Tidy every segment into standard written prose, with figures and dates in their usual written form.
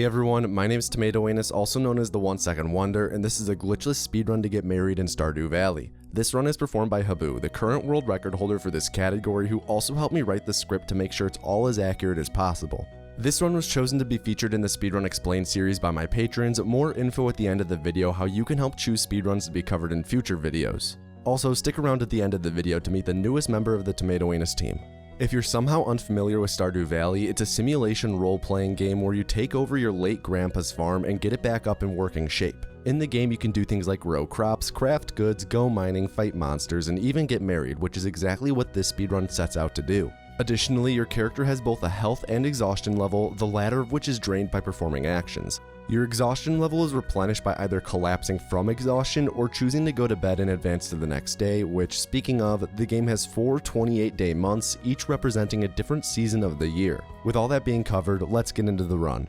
Hey everyone, my name is Tomato Anus, also known as the 1 Second Wonder, and this is a glitchless speedrun to get married in Stardew Valley. This run is performed by TheHaboo, the current world record holder for this category, who also helped me write the script to make sure it's all as accurate as possible. This run was chosen to be featured in the Speedrun Explained series by my patrons. More info at the end of the video how you can help choose speedruns to be covered in future videos. Also, stick around at the end of the video to meet the newest member of the Tomato Anus team. If you're somehow unfamiliar with Stardew Valley, it's a simulation role-playing game where you take over your late grandpa's farm and get it back up in working shape. In the game, you can do things like grow crops, craft goods, go mining, fight monsters, and even get married, which is exactly what this speedrun sets out to do. Additionally, your character has both a health and exhaustion level, the latter of which is drained by performing actions. Your exhaustion level is replenished by either collapsing from exhaustion or choosing to go to bed in advance to the next day, which, speaking of, the game has 4 28-day months, each representing a different season of the year. With all that being covered, let's get into the run.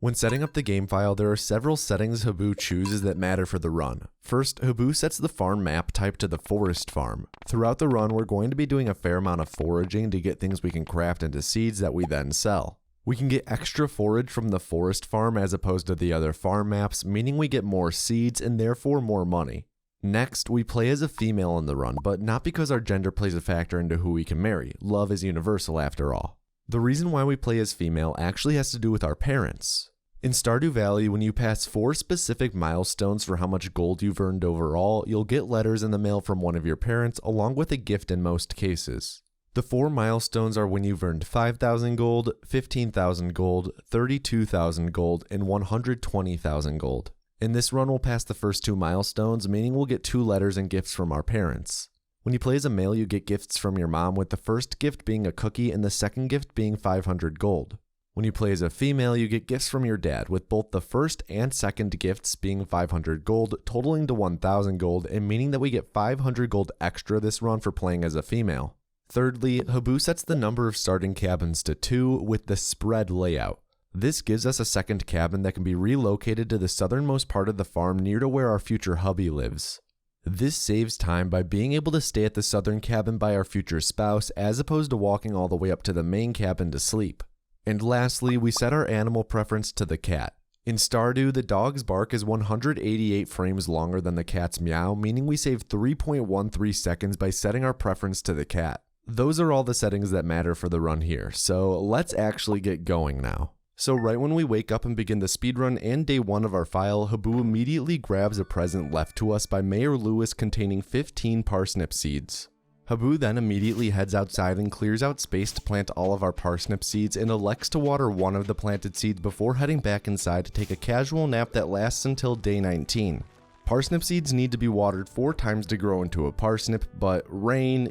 When setting up the game file, there are several settings TheHaboo chooses that matter for the run. First, TheHaboo sets the farm map type to the forest farm. Throughout the run, we're going to be doing a fair amount of foraging to get things we can craft into seeds that we then sell. We can get extra forage from the forest farm as opposed to the other farm maps, meaning we get more seeds and therefore more money. Next, we play as a female in the run, but not because our gender plays a factor into who we can marry. Love is universal after all. The reason why we play as female actually has to do with our parents. In Stardew Valley, when you pass 4 specific milestones for how much gold you've earned overall, you'll get letters in the mail from one of your parents along with a gift in most cases. The 4 milestones are when you've earned 5,000 gold, 15,000 gold, 32,000 gold, and 120,000 gold. In this run, we'll pass the first 2 milestones, meaning we'll get 2 letters and gifts from our parents. When you play as a male, you get gifts from your mom, with the first gift being a cookie and the second gift being 500 gold. When you play as a female, you get gifts from your dad, with both the first and second gifts being 500 gold, totaling to 1,000 gold, and meaning that we get 500 gold extra this run for playing as a female. Thirdly, TheHaboo sets the number of starting cabins to 2 with the spread layout. This gives us a second cabin that can be relocated to the southernmost part of the farm near to where our future hubby lives. This saves time by being able to stay at the southern cabin by our future spouse as opposed to walking all the way up to the main cabin to sleep. And lastly, we set our animal preference to the cat. In Stardew, the dog's bark is 188 frames longer than the cat's meow, meaning we save 3.13 seconds by setting our preference to the cat. Those are all the settings that matter for the run here, so let's actually get going now. So right when we wake up and begin the speedrun and day 1 of our file, TheHaboo immediately grabs a present left to us by Mayor Lewis containing 15 parsnip seeds. TheHaboo then immediately heads outside and clears out space to plant all of our parsnip seeds and elects to water one of the planted seeds before heading back inside to take a casual nap that lasts until day 19. Parsnip seeds need to be watered 4 times to grow into a parsnip, but rain,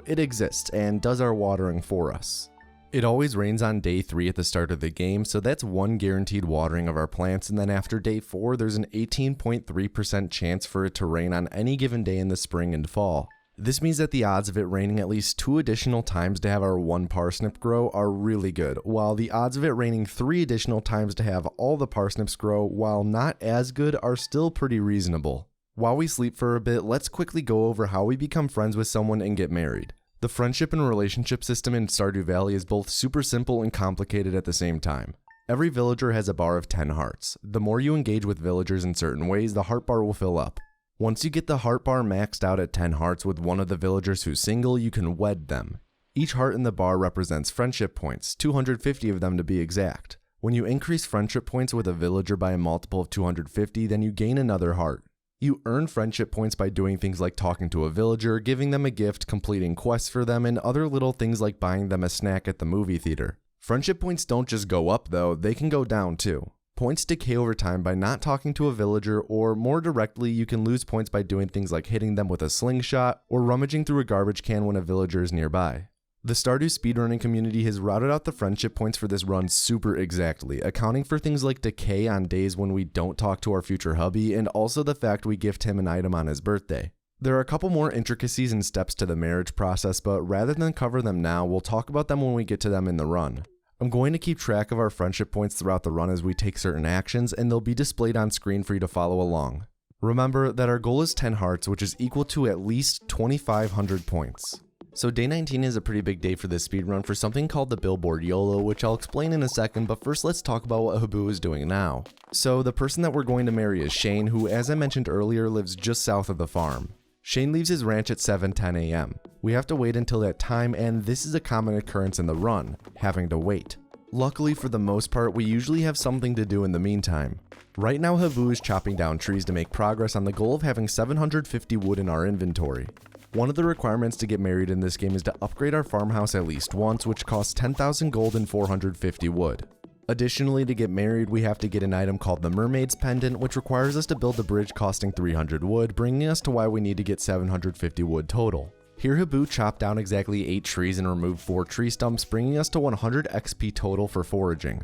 it exists and does our watering for us. It always rains on day 3 at the start of the game, so that's 1 guaranteed watering of our plants, and then after day 4 there's an 18.3% chance for it to rain on any given day in the spring and fall. This means that the odds of it raining at least 2 additional times to have our 1 parsnip grow are really good, while the odds of it raining 3 additional times to have all the parsnips grow, while not as good, are still pretty reasonable. While we sleep for a bit, let's quickly go over how we become friends with someone and get married. The friendship and relationship system in Stardew Valley is both super simple and complicated at the same time. Every villager has a bar of 10 hearts. The more you engage with villagers in certain ways, the heart bar will fill up. Once you get the heart bar maxed out at 10 hearts with one of the villagers who's single, you can wed them. Each heart in the bar represents friendship points, 250 of them to be exact. When you increase friendship points with a villager by a multiple of 250, then you gain another heart. You earn friendship points by doing things like talking to a villager, giving them a gift, completing quests for them, and other little things like buying them a snack at the movie theater. Friendship points don't just go up though, they can go down too. Points decay over time by not talking to a villager, or more directly, you can lose points by doing things like hitting them with a slingshot or rummaging through a garbage can when a villager is nearby. The Stardew speedrunning community has routed out the friendship points for this run super exactly, accounting for things like decay on days when we don't talk to our future hubby, and also the fact we gift him an item on his birthday. There are a couple more intricacies and steps to the marriage process, but rather than cover them now, we'll talk about them when we get to them in the run. I'm going to keep track of our friendship points throughout the run as we take certain actions, and they'll be displayed on screen for you to follow along. Remember that our goal is 10 hearts, which is equal to at least 2,500 points. So day 19 is a pretty big day for this speedrun for something called the Billboard YOLO, which I'll explain in a second, but first let's talk about what Haboo is doing now. So the person that we're going to marry is Shane, who, as I mentioned earlier, lives just south of the farm. Shane leaves his ranch at 7:10 a.m. We have to wait until that time, and this is a common occurrence in the run, having to wait. Luckily, for the most part, we usually have something to do in the meantime. Right now, Haboo is chopping down trees to make progress on the goal of having 750 wood in our inventory. One of the requirements to get married in this game is to upgrade our farmhouse at least once, which costs 10,000 gold and 450 wood. Additionally, to get married, we have to get an item called the Mermaid's Pendant, which requires us to build the bridge costing 300 wood, bringing us to why we need to get 750 wood total. Here, Haboo chopped down exactly 8 trees and removed 4 tree stumps, bringing us to 100 XP total for foraging.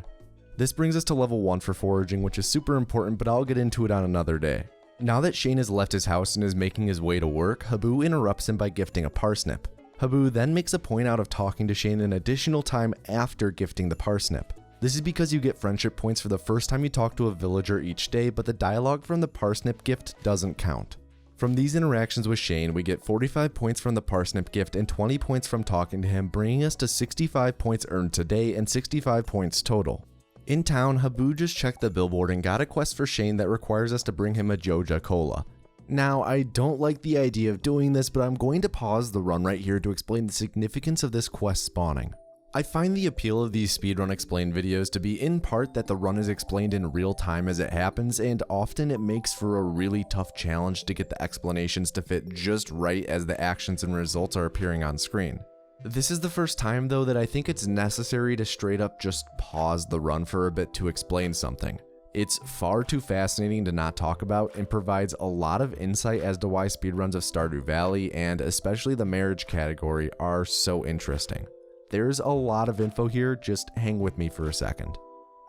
This brings us to level 1 for foraging, which is super important, but I'll get into it on another day. Now that Shane has left his house and is making his way to work, Haboo interrupts him by gifting a parsnip. Haboo then makes a point out of talking to Shane an additional time after gifting the parsnip. This is because you get friendship points for the first time you talk to a villager each day, but the dialogue from the parsnip gift doesn't count. From these interactions with Shane, we get 45 points from the parsnip gift and 20 points from talking to him, bringing us to 65 points earned today and 65 points total. In town, Haboo just checked the billboard and got a quest for Shane that requires us to bring him a Joja Cola. Now, I don't like the idea of doing this, but I'm going to pause the run right here to explain the significance of this quest spawning. I find the appeal of these speedrun explained videos to be in part that the run is explained in real time as it happens, and often it makes for a really tough challenge to get the explanations to fit just right as the actions and results are appearing on screen. This is the first time though that I think it's necessary to straight up just pause the run for a bit to explain something. It's far too fascinating to not talk about and provides a lot of insight as to why speedruns of Stardew Valley, and especially the marriage category, are so interesting. There's a lot of info here, just hang with me for a second.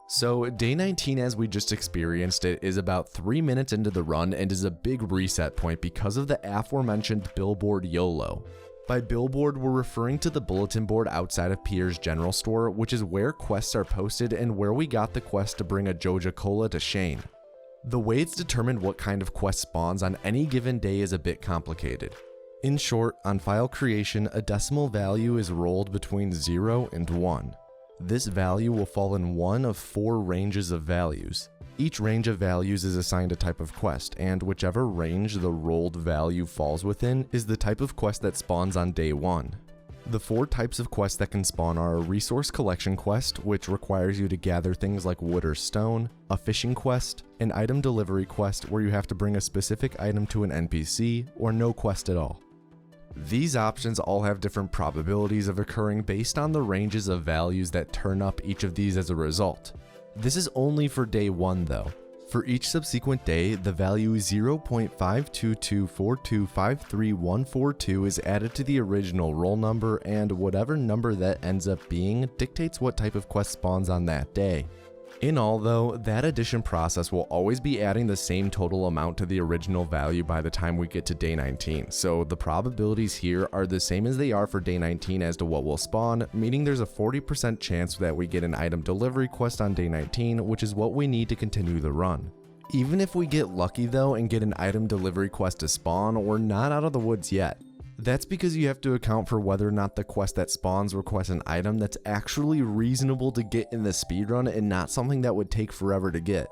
So day 19 as we just experienced it is about 3 minutes into the run and is a big reset point because of the aforementioned Billboard YOLO. By billboard, we're referring to the bulletin board outside of Peter's general store, which is where quests are posted and where we got the quest to bring a Joja Cola to Shane. The way it's determined what kind of quest spawns on any given day is a bit complicated. In short, on file creation, a decimal value is rolled between 0 and 1. This value will fall in one of 4 ranges of values. Each range of values is assigned a type of quest, and whichever range the rolled value falls within is the type of quest that spawns on day 1. The 4 types of quests that can spawn are a resource collection quest, which requires you to gather things like wood or stone, a fishing quest, an item delivery quest where you have to bring a specific item to an NPC, or no quest at all. These options all have different probabilities of occurring based on the ranges of values that turn up each of these as a result. This is only for day 1 though. For each subsequent day, the value 0.52242534142 is added to the original roll number, and whatever number that ends up being dictates what type of quest spawns on that day. In all though, that addition process will always be adding the same total amount to the original value by the time we get to day 19, so the probabilities here are the same as they are for day 19 as to what will spawn, meaning there's a 40% chance that we get an item delivery quest on day 19, which is what we need to continue the run. Even if we get lucky though and get an item delivery quest to spawn, we're not out of the woods yet. That's because you have to account for whether or not the quest that spawns requests an item that's actually reasonable to get in the speedrun and not something that would take forever to get.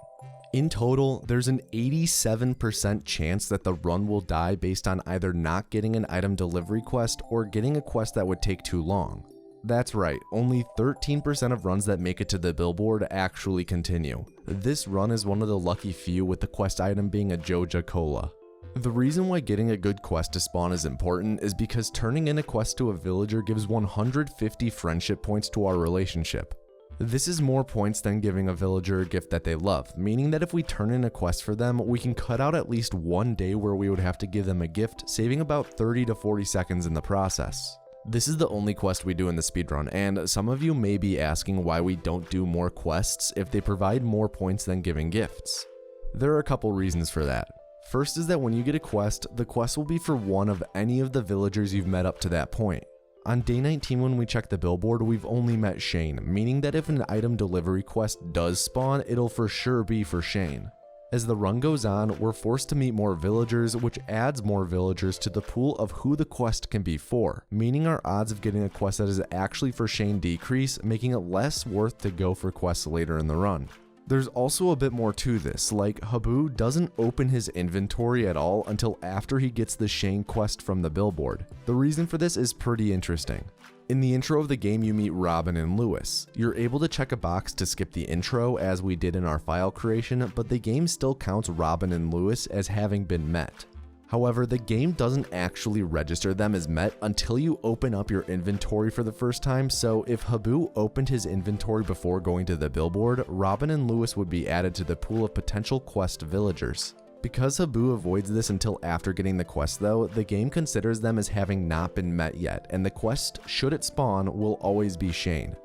In total, there's an 87% chance that the run will die based on either not getting an item delivery quest or getting a quest that would take too long. That's right, only 13% of runs that make it to the billboard actually continue. This run is one of the lucky few, with the quest item being a Joja Cola. The reason why getting a good quest to spawn is important is because turning in a quest to a villager gives 150 friendship points to our relationship. This is more points than giving a villager a gift that they love, meaning that if we turn in a quest for them, we can cut out at least one day where we would have to give them a gift, saving about 30 to 40 seconds in the process. This is the only quest we do in the speedrun, and some of you may be asking why we don't do more quests if they provide more points than giving gifts. There are a couple reasons for that. First is that when you get a quest, the quest will be for one of any of the villagers you've met up to that point. On day 19 when we check the billboard, we've only met Shane, meaning that if an item delivery quest does spawn, it'll for sure be for Shane. As the run goes on, we're forced to meet more villagers, which adds more villagers to the pool of who the quest can be for, meaning our odds of getting a quest that is actually for Shane decrease, making it less worth to go for quests later in the run. There's also a bit more to this, like Haboo doesn't open his inventory at all until after he gets the Shane quest from the billboard. The reason for this is pretty interesting. In the intro of the game, you meet Robin and Lewis. You're able to check a box to skip the intro as we did in our file creation, but the game still counts Robin and Lewis as having been met. However, the game doesn't actually register them as met until you open up your inventory for the first time, so if Haboo opened his inventory before going to the billboard, Robin and Lewis would be added to the pool of potential quest villagers. Because Haboo avoids this until after getting the quest though, the game considers them as having not been met yet, and the quest, should it spawn, will always be Shane.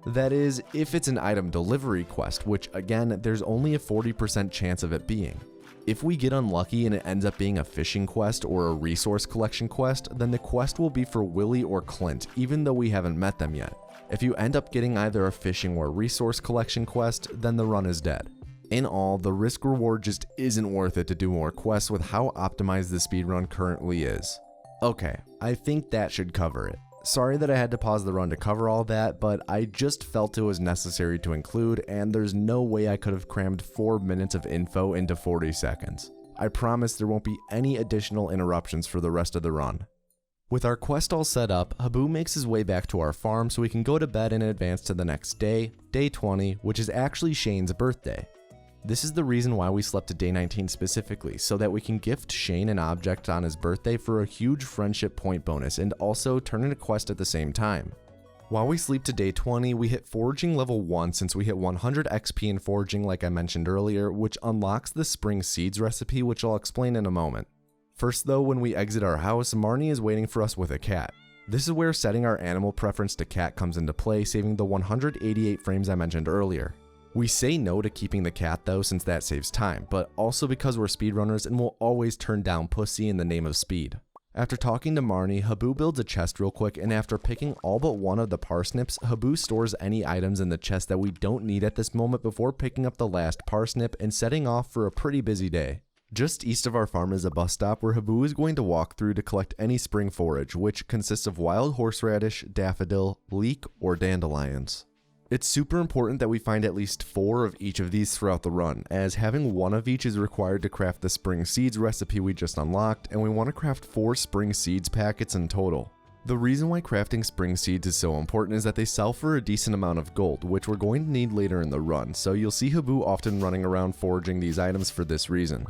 That is, if it's an item delivery quest, which again, there's only a 40% chance of it being. If we get unlucky and it ends up being a fishing quest or a resource collection quest, then the quest will be for Willie or Clint, even though we haven't met them yet. If you end up getting either a fishing or resource collection quest, then the run is dead. In all, the risk reward just isn't worth it to do more quests with how optimized the speedrun currently is. Okay, I think that should cover it. Sorry that I had to pause the run to cover all that, but I just felt it was necessary to include, and there's no way I could have crammed 4 minutes of info into 40 seconds. I promise there won't be any additional interruptions for the rest of the run. With our quest all set up, Haboo makes his way back to our farm so we can go to bed in advance to the next day, day 20, which is actually Shane's birthday. This is the reason why we slept to day 19 specifically, so that we can gift Shane an object on his birthday for a huge friendship point bonus and also turn in a quest at the same time. While we sleep to day 20, we hit foraging level 1 since we hit 100 XP in foraging like I mentioned earlier, which unlocks the spring seeds recipe, which I'll explain in a moment. First though, when we exit our house, Marnie is waiting for us with a cat. This is where setting our animal preference to cat comes into play, saving the 188 frames I mentioned earlier. We say no to keeping the cat though since that saves time, but also because we're speedrunners and will always turn down pussy in the name of speed. After talking to Marnie, Haboo builds a chest real quick, and after picking all but one of the parsnips, Haboo stores any items in the chest that we don't need at this moment before picking up the last parsnip and setting off for a pretty busy day. Just east of our farm is a bus stop where Haboo is going to walk through to collect any spring forage, which consists of wild horseradish, daffodil, leek, or dandelions. It's super important that we find at least 4 of each of these throughout the run, as having 1 of each is required to craft the spring seeds recipe we just unlocked, and we want to craft 4 spring seeds packets in total. The reason why crafting spring seeds is so important is that they sell for a decent amount of gold, which we're going to need later in the run, so you'll see Haboo often running around foraging these items for this reason.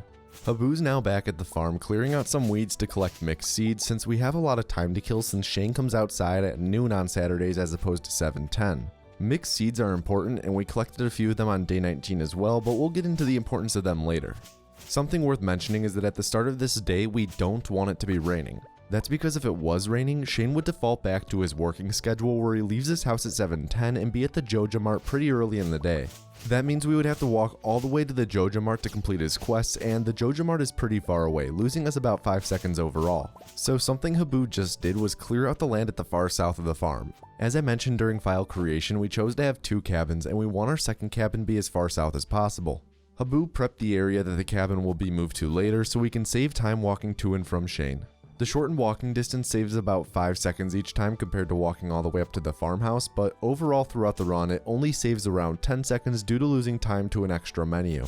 Haboo's now back at the farm clearing out some weeds to collect mixed seeds since we have a lot of time to kill since Shane comes outside at noon on Saturdays as opposed to 7:10. Mixed seeds are important and we collected a few of them on day 19 as well, but we'll get into the importance of them later. Something worth mentioning is that at the start of this day we don't want it to be raining. That's because if it was raining, Shane would default back to his working schedule where he leaves his house at 7:10 and be at the Joja Mart pretty early in the day. That means we would have to walk all the way to the Joja Mart to complete his quests, and the Joja Mart is pretty far away, losing us about 5 seconds overall. So something Haboo just did was clear out the land at the far south of the farm. As I mentioned during file creation, we chose to have 2 cabins and we want our second cabin be as far south as possible. Haboo prepped the area that the cabin will be moved to later so we can save time walking to and from Shane. The shortened walking distance saves about 5 seconds each time compared to walking all the way up to the farmhouse, but overall throughout the run it only saves around 10 seconds due to losing time to an extra menu.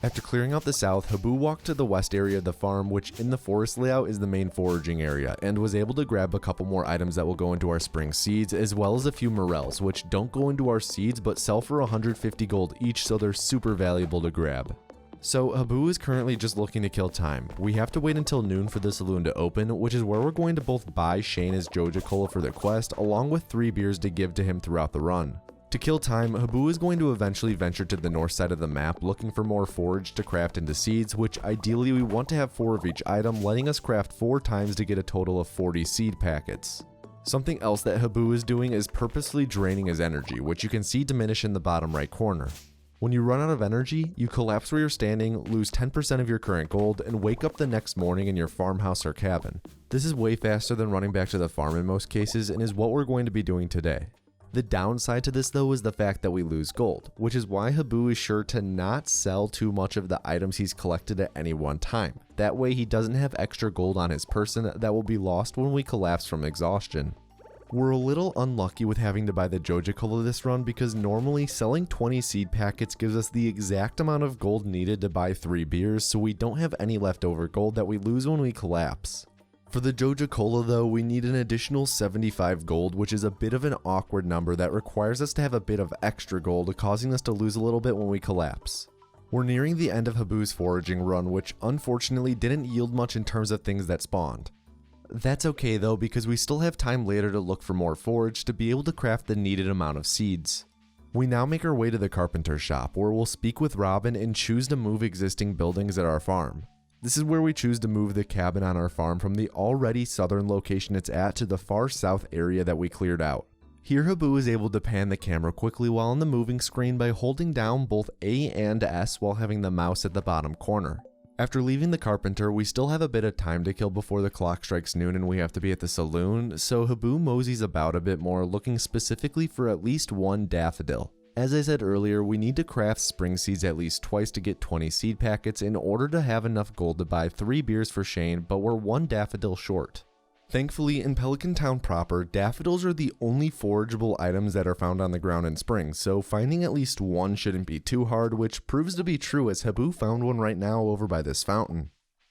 After clearing out the south, Haboo walked to the west area of the farm, which in the forest layout is the main foraging area, and was able to grab a couple more items that will go into our spring seeds, as well as a few morels, which don't go into our seeds but sell for 150 gold each, so they're super valuable to grab. So Haboo is currently just looking to kill time. We have to wait until noon for the saloon to open, which is where we're going to both buy Shane his Joja Cola for the quest, along with 3 beers to give to him throughout the run. To kill time, Haboo is going to eventually venture to the north side of the map looking for more forage to craft into seeds, which ideally we want to have 4 of each item, letting us craft 4 times to get a total of 40 seed packets. Something else that Haboo is doing is purposely draining his energy, which you can see diminish in the bottom right corner. When you run out of energy, you collapse where you're standing, lose 10% of your current gold, and wake up the next morning in your farmhouse or cabin. This is way faster than running back to the farm in most cases and is what we're going to be doing today. The downside to this though is the fact that we lose gold, which is why Haboo is sure to not sell too much of the items he's collected at any one time. That way he doesn't have extra gold on his person that will be lost when we collapse from exhaustion. We're a little unlucky with having to buy the Joja Cola this run because normally selling 20 seed packets gives us the exact amount of gold needed to buy 3 beers, so we don't have any leftover gold that we lose when we collapse. For the Joja Cola though, we need an additional 75 gold, which is a bit of an awkward number that requires us to have a bit of extra gold, causing us to lose a little bit when we collapse. We're nearing the end of Haboo's foraging run, which unfortunately didn't yield much in terms of things that spawned. That's okay though, because we still have time later to look for more forage to be able to craft the needed amount of seeds. We now make our way to the carpenter shop, where we'll speak with Robin and choose to move existing buildings at our farm. This is where we choose to move the cabin on our farm from the already southern location it's at to the far south area that we cleared out. Here Haboo is able to pan the camera quickly while on the moving screen by holding down both A and S while having the mouse at the bottom corner. After leaving the carpenter, we still have a bit of time to kill before the clock strikes noon and we have to be at the saloon, so Haboo moseys about a bit more, looking specifically for at least one daffodil. As I said earlier, we need to craft spring seeds at least twice to get 20 seed packets in order to have enough gold to buy 3 beers for Shane, but we're 1 daffodil short. Thankfully, in Pelican Town proper, daffodils are the only forageable items that are found on the ground in spring, so finding at least one shouldn't be too hard, which proves to be true as Haboo found one right now over by this fountain.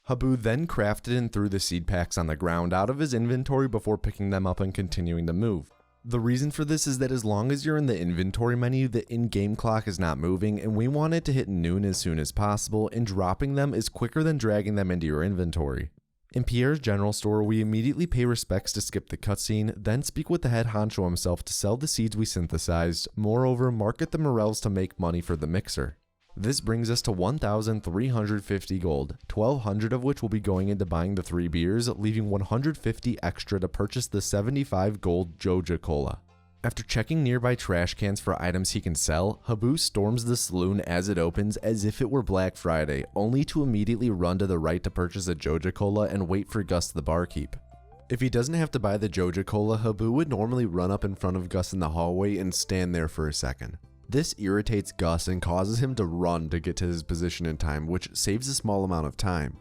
Haboo then crafted and threw the seed packs on the ground out of his inventory before picking them up and continuing to move. The reason for this is that as long as you're in the inventory menu, the in-game clock is not moving, and we want it to hit noon as soon as possible, and dropping them is quicker than dragging them into your inventory. In Pierre's general store, we immediately pay respects to skip the cutscene, then speak with the head honcho himself to sell the seeds we synthesized, moreover market the morels to make money for the mixer. This brings us to 1,350 gold, 1,200 of which will be going into buying the 3 beers, leaving 150 extra to purchase the 75 gold Joja Cola. After checking nearby trash cans for items he can sell, Haboo storms the saloon as it opens as if it were Black Friday, only to immediately run to the right to purchase a Joja Cola and wait for Gus the barkeep. If he doesn't have to buy the Joja Cola, Haboo would normally run up in front of Gus in the hallway and stand there for a second. This irritates Gus and causes him to run to get to his position in time, which saves a small amount of time.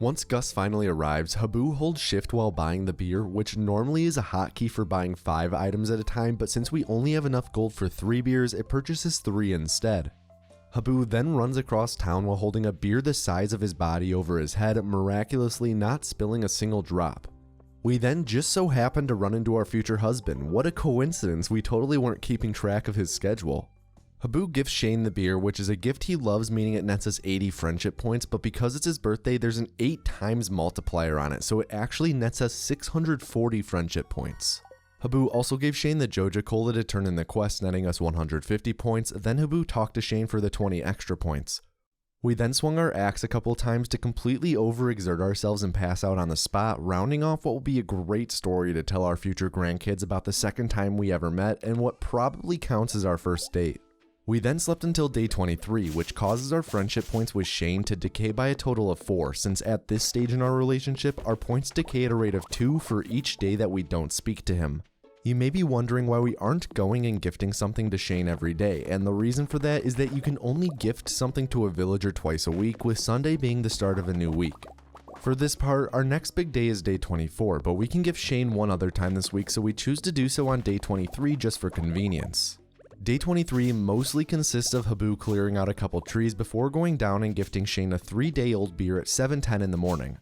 Once Gus finally arrives, Haboo holds shift while buying the beer, which normally is a hotkey for buying 5 items at a time, but since we only have enough gold for 3 beers, it purchases 3 instead. Haboo then runs across town while holding a beer the size of his body over his head, miraculously not spilling a single drop. We then just so happen to run into our future husband. What a coincidence, we totally weren't keeping track of his schedule. Haboo gifts Shane the beer, which is a gift he loves, meaning it nets us 80 friendship points, but because it's his birthday, there's an 8 times multiplier on it, so it actually nets us 640 friendship points. Haboo also gave Shane the Joja Cola to turn in the quest, netting us 150 points, then Haboo talked to Shane for the 20 extra points. We then swung our axe a couple times to completely overexert ourselves and pass out on the spot, rounding off what will be a great story to tell our future grandkids about the second time we ever met and what probably counts as our first date. We then slept until day 23, which causes our friendship points with Shane to decay by a total of 4, since at this stage in our relationship, our points decay at a rate of 2 for each day that we don't speak to him. You may be wondering why we aren't going and gifting something to Shane every day, and the reason for that is that you can only gift something to a villager twice a week, with Sunday being the start of a new week. For this part, our next big day is day 24, but we can gift Shane one other time this week, so we choose to do so on day 23 just for convenience. Day 23 mostly consists of Haboo clearing out a couple trees before going down and gifting Shane a 3-day-old beer at 7:10 in the morning.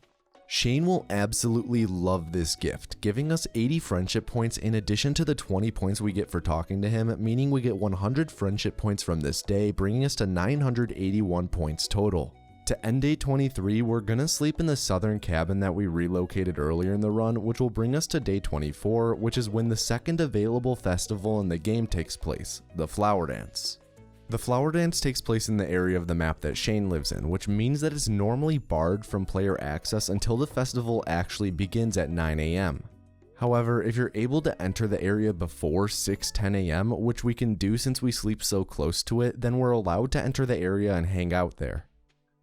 Shane will absolutely love this gift, giving us 80 friendship points in addition to the 20 points we get for talking to him, meaning we get 100 friendship points from this day, bringing us to 981 points total. To end day 23, we're gonna sleep in the southern cabin that we relocated earlier in the run, which will bring us to day 24, which is when the second available festival in the game takes place, the Flower Dance. The Flower Dance takes place in the area of the map that Shane lives in, which means that it's normally barred from player access until the festival actually begins at 9 AM. However, if you're able to enter the area before 6:10 AM, which we can do since we sleep so close to it, then we're allowed to enter the area and hang out there.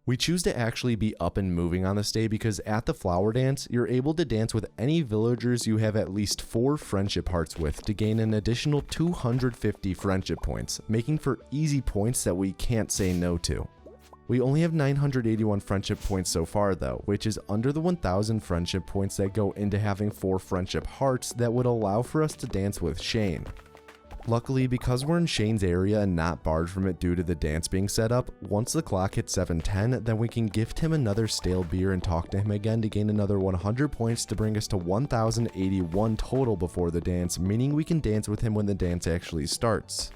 We choose to actually be up and moving on this day because at the flower dance, you're able to dance with any villagers you have at least 4 friendship hearts with to gain an additional 250 friendship points, making for easy points that we can't say no to. We only have 981 friendship points so far though, which is under the 1000 friendship points that go into having 4 friendship hearts that would allow for us to dance with Shane. Luckily, because we're in Shane's area and not barred from it due to the dance being set up, once the clock hits 7:10, then we can gift him another stale beer and talk to him again to gain another 100 points to bring us to 1081 total before the dance, meaning we can dance with him when the dance actually starts.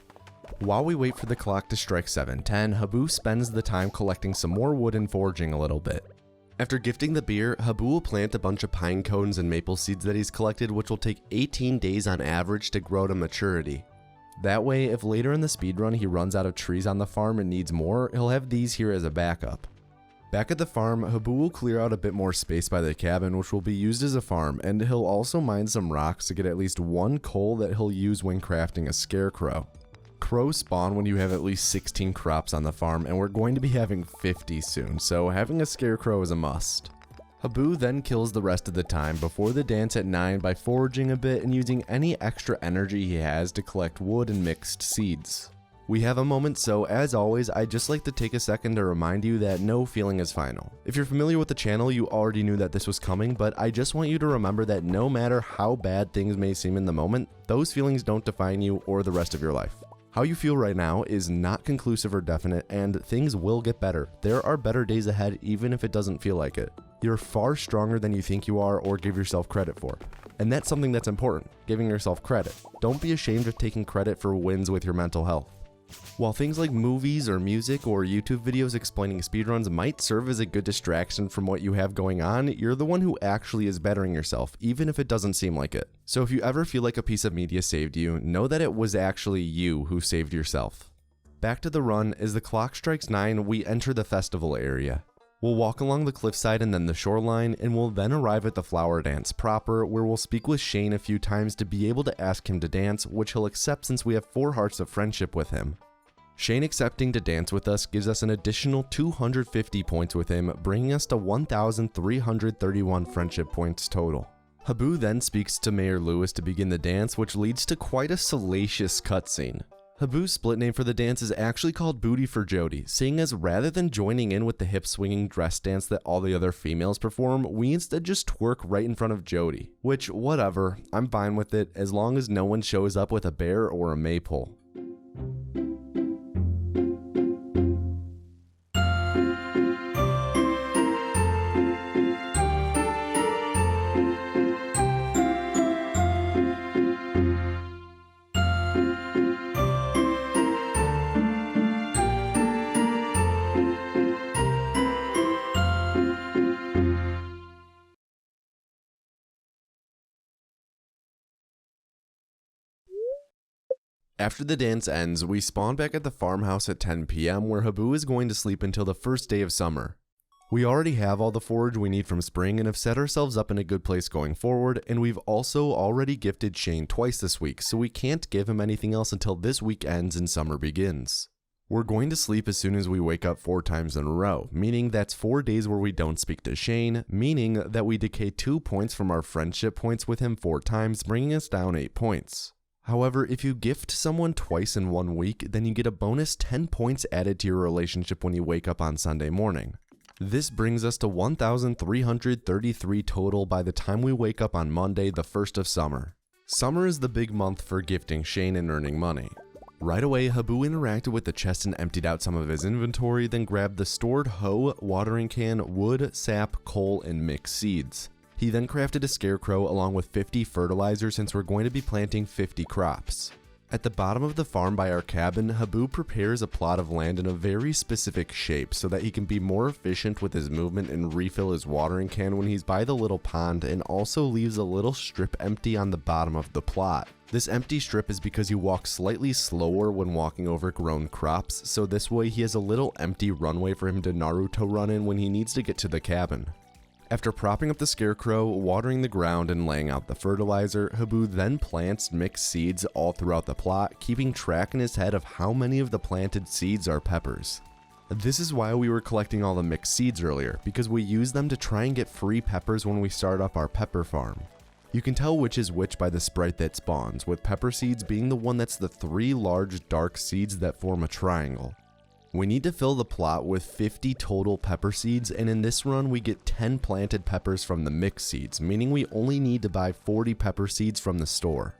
While we wait for the clock to strike 7:10, Haboo spends the time collecting some more wood and foraging a little bit. After gifting the beer, Haboo will plant a bunch of pine cones and maple seeds that he's collected, which will take 18 days on average to grow to maturity. That way, if later in the speedrun he runs out of trees on the farm and needs more, he'll have these here as a backup. Back at the farm, Haboo will clear out a bit more space by the cabin, which will be used as a farm, and he'll also mine some rocks to get at least 1 coal that he'll use when crafting a scarecrow. Crows spawn when you have at least 16 crops on the farm, and we're going to be having 50 soon, so having a scarecrow is a must. Haboo then kills the rest of the time before the dance at 9 by foraging a bit and using any extra energy he has to collect wood and mixed seeds. We have a moment, so as always, I'd just like to take a second to remind you that no feeling is final. If you're familiar with the channel, you already knew that this was coming, but I just want you to remember that no matter how bad things may seem in the moment, those feelings don't define you or the rest of your life. How you feel right now is not conclusive or definite, and things will get better. There are better days ahead even if it doesn't feel like it. You're far stronger than you think you are or give yourself credit for. And that's something that's important, giving yourself credit. Don't be ashamed of taking credit for wins with your mental health. While things like movies or music or YouTube videos explaining speedruns might serve as a good distraction from what you have going on, you're the one who actually is bettering yourself, even if it doesn't seem like it. So if you ever feel like a piece of media saved you, know that it was actually you who saved yourself. Back to the run, as the clock strikes 9, we enter the festival area. We'll walk along the cliffside and then the shoreline, and we'll then arrive at the flower dance proper, where we'll speak with Shane a few times to be able to ask him to dance, which he'll accept since we have 4 hearts of friendship with him. Shane accepting to dance with us gives us an additional 250 points with him, bringing us to 1,331 friendship points total. Haboo then speaks to Mayor Lewis to begin the dance, which leads to quite a salacious cutscene. Haboo's split name for the dance is actually called Booty for Jody, seeing as rather than joining in with the hip-swinging dress dance that all the other females perform, we instead just twerk right in front of Jody. Which, whatever, I'm fine with it, as long as no one shows up with a bear or a maypole. After the dance ends, we spawn back at the farmhouse at 10 PM where Haboo is going to sleep until the first day of summer. We already have all the forage we need from spring and have set ourselves up in a good place going forward, and we've also already gifted Shane twice this week, so we can't give him anything else until this week ends and summer begins. We're going to sleep as soon as we wake up 4 times in a row, meaning that's 4 days where we don't speak to Shane, meaning that we decay 2 points from our friendship points with him 4 times, bringing us down 8 points. However, if you gift someone twice in 1 week, then you get a bonus 10 points added to your relationship when you wake up on Sunday morning. This brings us to 1,333 total by the time we wake up on Monday, the 1st of summer. Summer is the big month for gifting Shane and earning money. Right away, Haboo interacted with the chest and emptied out some of his inventory, then grabbed the stored hoe, watering can, wood, sap, coal, and mixed seeds. He then crafted a scarecrow along with 50 fertilizers since we're going to be planting 50 crops. At the bottom of the farm by our cabin, Haboo prepares a plot of land in a very specific shape so that he can be more efficient with his movement and refill his watering can when he's by the little pond, and also leaves a little strip empty on the bottom of the plot. This empty strip is because he walks slightly slower when walking over grown crops, so this way he has a little empty runway for him to Naruto run in when he needs to get to the cabin. After propping up the scarecrow, watering the ground, and laying out the fertilizer, Haboo then plants mixed seeds all throughout the plot, keeping track in his head of how many of the planted seeds are peppers. This is why we were collecting all the mixed seeds earlier, because we use them to try and get free peppers when we start up our pepper farm. You can tell which is which by the sprite that spawns, with pepper seeds being the one that's the 3 large dark seeds that form a triangle. We need to fill the plot with 50 total pepper seeds, and in this run we get 10 planted peppers from the mixed seeds, meaning we only need to buy 40 pepper seeds from the store.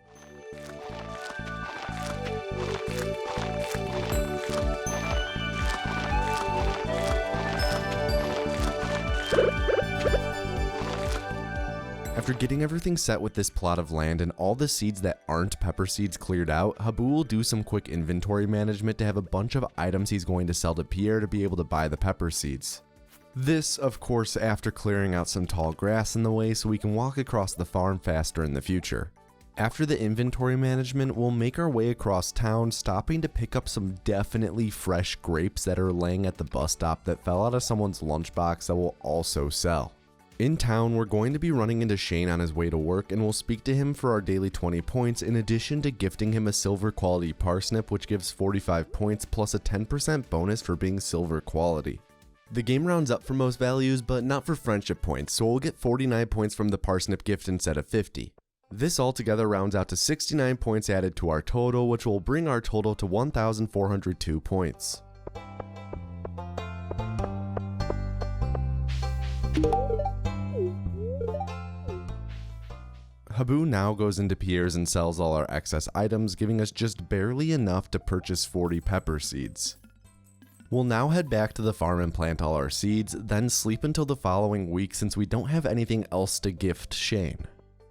After getting everything set with this plot of land and all the seeds that aren't pepper seeds cleared out, TheHaboo will do some quick inventory management to have a bunch of items he's going to sell to Pierre to be able to buy the pepper seeds. This, of course, after clearing out some tall grass in the way so we can walk across the farm faster in the future. After the inventory management, we'll make our way across town, stopping to pick up some definitely fresh grapes that are laying at the bus stop that fell out of someone's lunchbox that we'll also sell. In town, we're going to be running into Shane on his way to work, and we'll speak to him for our daily 20 points in addition to gifting him a silver quality parsnip, which gives 45 points plus a 10% bonus for being silver quality. The game rounds up for most values, but not for friendship points, so we'll get 49 points from the parsnip gift instead of 50. This altogether rounds out to 69 points added to our total, which will bring our total to 1,402 points. TheHaboo now goes into Pierre's and sells all our excess items, giving us just barely enough to purchase 40 pepper seeds. We'll now head back to the farm and plant all our seeds, then sleep until the following week since we don't have anything else to gift Shane.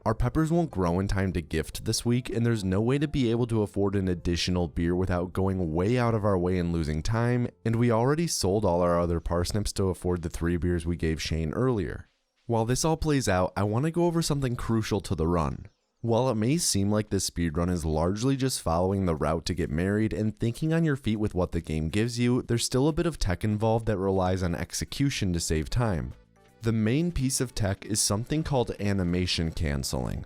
Our peppers won't grow in time to gift this week, and there's no way to be able to afford an additional beer without going way out of our way and losing time, and we already sold all our other parsnips to afford the 3 beers we gave Shane earlier. While this all plays out, I want to go over something crucial to the run. While it may seem like this speedrun is largely just following the route to get married and thinking on your feet with what the game gives you, there's still a bit of tech involved that relies on execution to save time. The main piece of tech is something called animation canceling.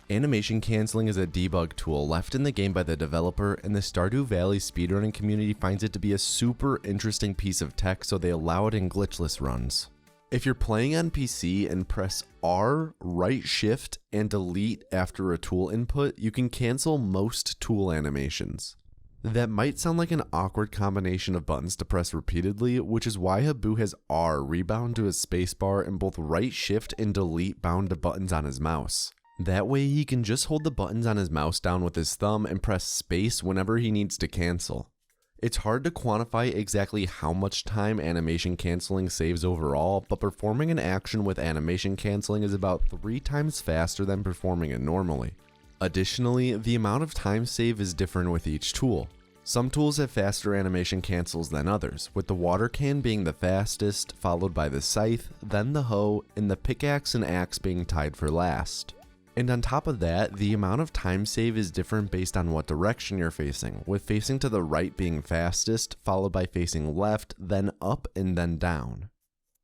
Animation canceling is a debug tool left in the game by the developer, and the Stardew Valley speedrunning community finds it to be a super interesting piece of tech, so they allow it in glitchless runs. If you're playing on PC and press R, right shift, and delete after a tool input, you can cancel most tool animations. That might sound like an awkward combination of buttons to press repeatedly, which is why TheHaboo has R rebound to his spacebar and both right shift and delete bound to buttons on his mouse. That way he can just hold the buttons on his mouse down with his thumb and press space whenever he needs to cancel. It's hard to quantify exactly how much time animation canceling saves overall, but performing an action with animation canceling is about 3 times faster than performing it normally. Additionally, the amount of time save is different with each tool. Some tools have faster animation cancels than others, with the water can being the fastest, followed by the scythe, then the hoe, and the pickaxe and axe being tied for last. And on top of that, the amount of time save is different based on what direction you're facing, with facing to the right being fastest, followed by facing left, then up, and then down.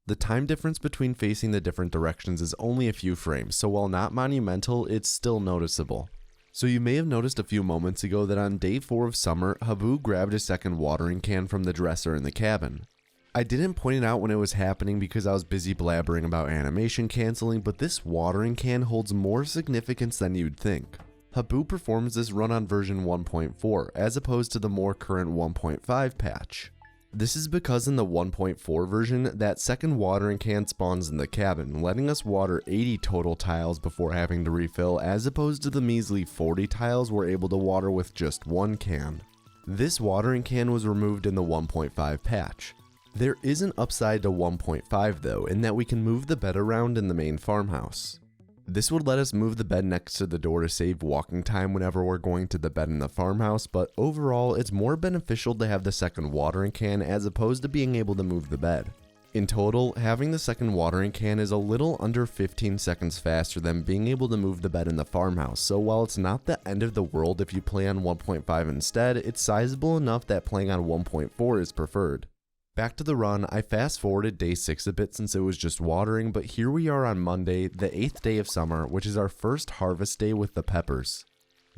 The time difference between facing the different directions is only a few frames, so while not monumental, it's still noticeable. So you may have noticed a few moments ago that on day 4 of summer, TheHaboo grabbed a second watering can from the dresser in the cabin. I didn't point it out when it was happening because I was busy blabbering about animation canceling, but this watering can holds more significance than you'd think. TheHaboo performs this run on version 1.4 as opposed to the more current 1.5 patch. This is because in the 1.4 version, that second watering can spawns in the cabin, letting us water 80 total tiles before having to refill, as opposed to the measly 40 tiles we're able to water with just one can. This watering can was removed in the 1.5 patch. There is an upside to 1.5 though, in that we can move the bed around in the main farmhouse. This would let us move the bed next to the door to save walking time whenever we're going to the bed in the farmhouse, but overall it's more beneficial to have the second watering can as opposed to being able to move the bed. In total, having the second watering can is a little under 15 seconds faster than being able to move the bed in the farmhouse, so while it's not the end of the world if you play on 1.5 instead, it's sizable enough that playing on 1.4 is preferred. Back to the run, I fast forwarded day 6 a bit since it was just watering, but here we are on Monday, the 8th day of summer, which is our first harvest day with the peppers.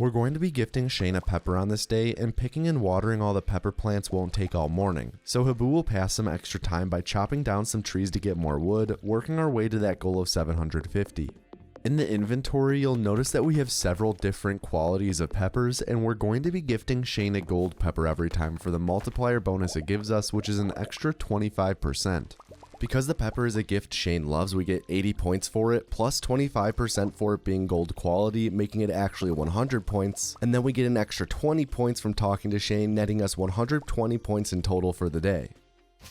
We're going to be gifting Shane a pepper on this day, and picking and watering all the pepper plants won't take all morning, so Haboo will pass some extra time by chopping down some trees to get more wood, working our way to that goal of 750. In the inventory, you'll notice that we have several different qualities of peppers, and we're going to be gifting Shane a gold pepper every time for the multiplier bonus it gives us, which is an extra 25%. Because the pepper is a gift Shane loves, we get 80 points for it, plus 25% for it being gold quality, making it actually 100 points, and then we get an extra 20 points from talking to Shane, netting us 120 points in total for the day.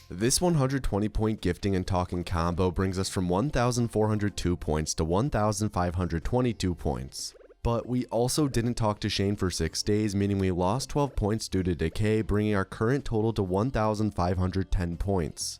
This 120 point gifting and talking combo brings us from 1,402 points to 1,522 points. But we also didn't talk to Shane for 6 days, meaning we lost 12 points due to decay, bringing our current total to 1,510 points.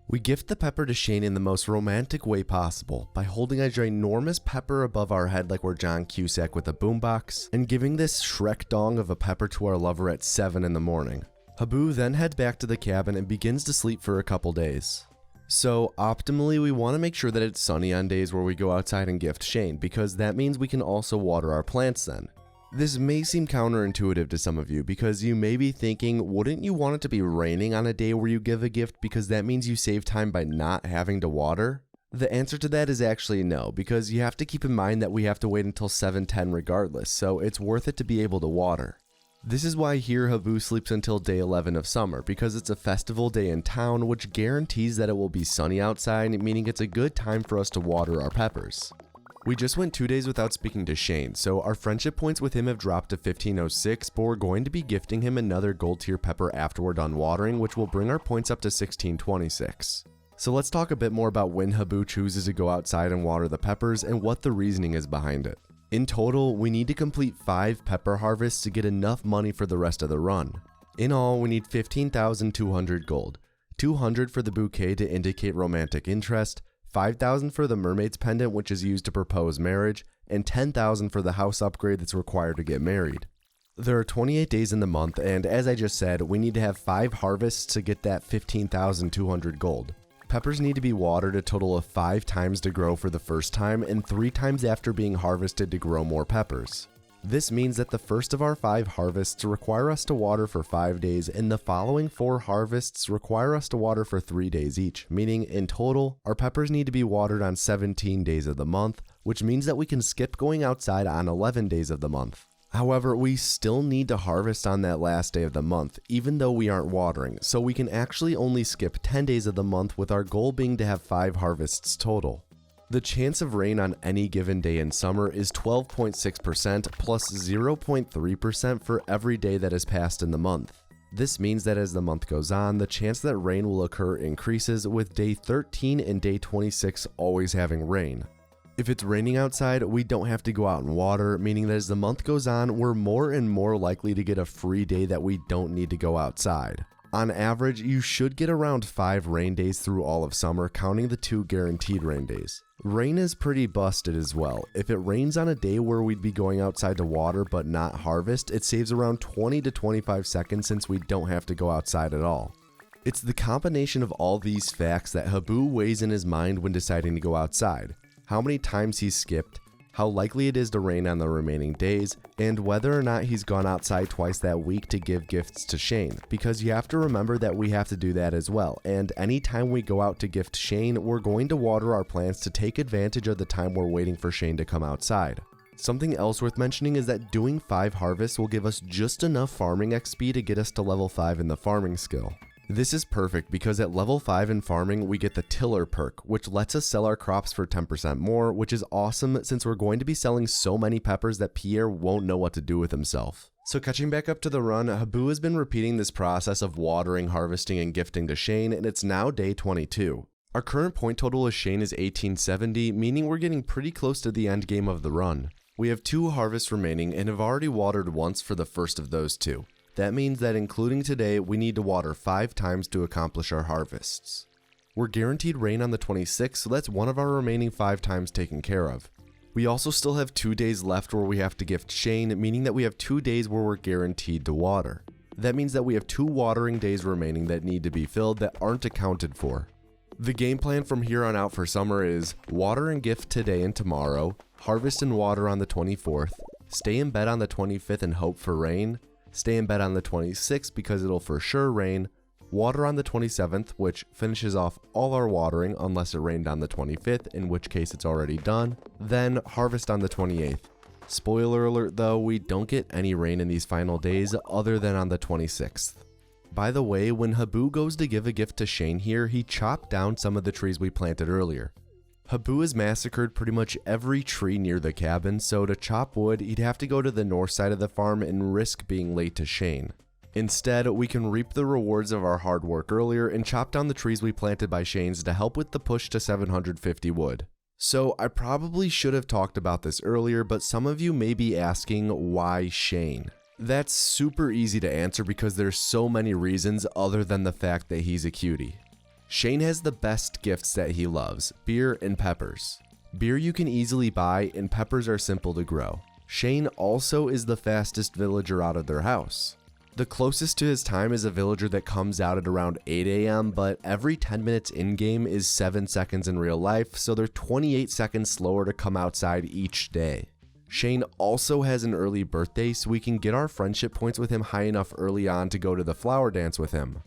We gift the pepper to Shane in the most romantic way possible, by holding a ginormous pepper above our head like we're John Cusack with a boombox, and giving this Shrek dong of a pepper to our lover at 7 in the morning. Haboo then heads back to the cabin and begins to sleep for a couple days. So optimally, we want to make sure that it's sunny on days where we go outside and gift Shane, because that means we can also water our plants then. This may seem counterintuitive to some of you, because you may be thinking, wouldn't you want it to be raining on a day where you give a gift, because that means you save time by not having to water? The answer to that is actually no, because you have to keep in mind that we have to wait until 7:10 regardless, so it's worth it to be able to water. This is why here Haboo sleeps until day 11 of summer, because it's a festival day in town, which guarantees that it will be sunny outside, meaning it's a good time for us to water our peppers. We just went 2 days without speaking to Shane, so our friendship points with him have dropped to 1506, but we're going to be gifting him another gold tier pepper after we're done watering, which will bring our points up to 1626. So let's talk a bit more about when Haboo chooses to go outside and water the peppers and what the reasoning is behind it. In total, we need to complete 5 pepper harvests to get enough money for the rest of the run. In all, we need 15,200 gold, 200 for the bouquet to indicate romantic interest, 5,000 for the mermaid's pendant, which is used to propose marriage, and 10,000 for the house upgrade that's required to get married. There are 28 days in the month, and as I just said, we need to have 5 harvests to get that 15,200 gold. Peppers need to be watered a total of 5 times to grow for the first time, and 3 times after being harvested to grow more peppers. This means that the first of our 5 harvests require us to water for 5 days, and the following 4 harvests require us to water for 3 days each, meaning in total, our peppers need to be watered on 17 days of the month, which means that we can skip going outside on 11 days of the month. However, we still need to harvest on that last day of the month, even though we aren't watering, so we can actually only skip 10 days of the month, with our goal being to have 5 harvests total. The chance of rain on any given day in summer is 12.6% plus 0.3% for every day that is passed in the month. This means that as the month goes on, the chance that rain will occur increases, with day 13 and day 26 always having rain. If it's raining outside, we don't have to go out and water, meaning that as the month goes on, we're more and more likely to get a free day that we don't need to go outside. On average, you should get around 5 rain days through all of summer, counting the 2 guaranteed rain days. Rain is pretty busted as well. If it rains on a day where we'd be going outside to water but not harvest, it saves around 20 to 25 seconds since we don't have to go outside at all. It's the combination of all these facts that Haboo weighs in his mind when deciding to go outside. How many times he's skipped, how likely it is to rain on the remaining days, and whether or not he's gone outside twice that week to give gifts to Shane, because you have to remember that we have to do that as well, and anytime we go out to gift Shane, we're going to water our plants to take advantage of the time we're waiting for Shane to come outside. Something else worth mentioning is that doing 5 harvests will give us just enough farming XP to get us to level 5 in the farming skill. This is perfect because at level 5 in farming, we get the tiller perk, which lets us sell our crops for 10% more, which is awesome since we're going to be selling so many peppers that Pierre won't know what to do with himself. So catching back up to the run, Haboo has been repeating this process of watering, harvesting, and gifting to Shane, and it's now day 22. Our current point total as Shane is 1870, meaning we're getting pretty close to the end game of the run. We have 2 harvests remaining and have already watered once for the first of those 2. That means that including today, we need to water 5 times to accomplish our harvests. We're guaranteed rain on the 26th, so that's one of our remaining 5 times taken care of. We also still have 2 days left where we have to gift Shane, meaning that we have 2 days where we're guaranteed to water. That means that we have 2 watering days remaining that need to be filled that aren't accounted for. The game plan from here on out for summer is water and gift today and tomorrow, harvest and water on the 24th, stay in bed on the 25th and hope for rain, stay in bed on the 26th because it'll for sure rain, water on the 27th, which finishes off all our watering unless it rained on the 25th, in which case it's already done, then harvest on the 28th. Spoiler alert though, we don't get any rain in these final days other than on the 26th. By the way, when Haboo goes to give a gift to Shane here, he chopped down some of the trees we planted earlier. Haboo has massacred pretty much every tree near the cabin, so to chop wood, he'd have to go to the north side of the farm and risk being late to Shane. Instead, we can reap the rewards of our hard work earlier and chop down the trees we planted by Shane's to help with the push to 750 wood. So I probably should have talked about this earlier, but some of you may be asking why Shane? That's super easy to answer because there's so many reasons other than the fact that he's a cutie. Shane has the best gifts that he loves, beer and peppers. Beer you can easily buy and peppers are simple to grow. Shane also is the fastest villager out of their house. The closest to his time is a villager that comes out at around 8 AM, but every 10 minutes in-game is 7 seconds in real life, so they're 28 seconds slower to come outside each day. Shane also has an early birthday, so we can get our friendship points with him high enough early on to go to the flower dance with him.